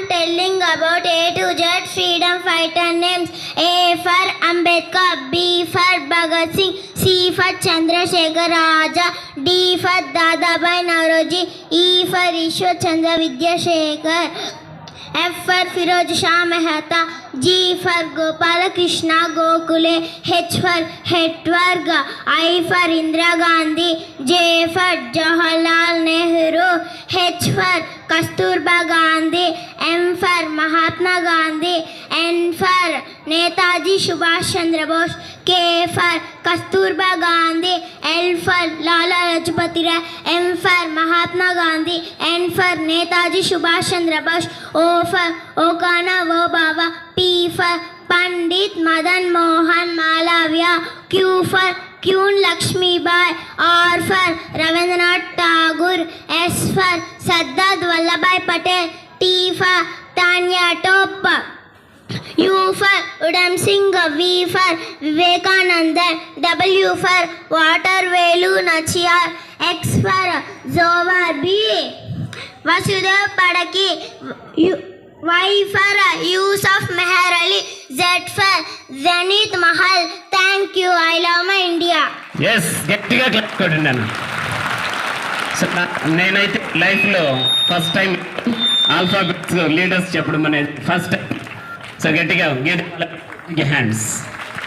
telling about A to Z freedom fighter names. A for Ambedkar, B for Bhagat Singh, C for Chandrasekhar Raja, D for Dadabhai Naoroji, E for Ishwar Chandra Vidyasekhar, F for Firoz Shah Mehta, G for Gopala Krishna Gokhale, H for Hetwarg, I for Indira Gandhi, J for Jawaharlal Nehru, H for Kasturba Gandhi, M for Mahatma Gandhi, N for Netaji Subhash Chandra Bose, K for Kasturba Gandhi, L for Lala Lajpati Rai, M for Mahatma Gandhi, N for Netaji Subhash Chandra Bose, O for Okana Obaba, P for Pandit Madan Mohan Malavya, Q for Kyun Lakshmi Bai, R for Ravindranath Tagore, S for Sardar Vallabhbhai Patel, T for Tanya Top, U for Udham Singh, V for Vivekananda, W for Watervelu Nachiyar, X for Zohar B Vasudev Padaki, Y for Yusuf Meher Ali, Z for Zenith Mahal. Thank you. I love my India. Yes గట్టిగా clap కొట్టండి అన్న. So నేనైతే లైఫ్లో first time alphabets leaders చెప్పడం అనేది first time. So గట్టిగా hands.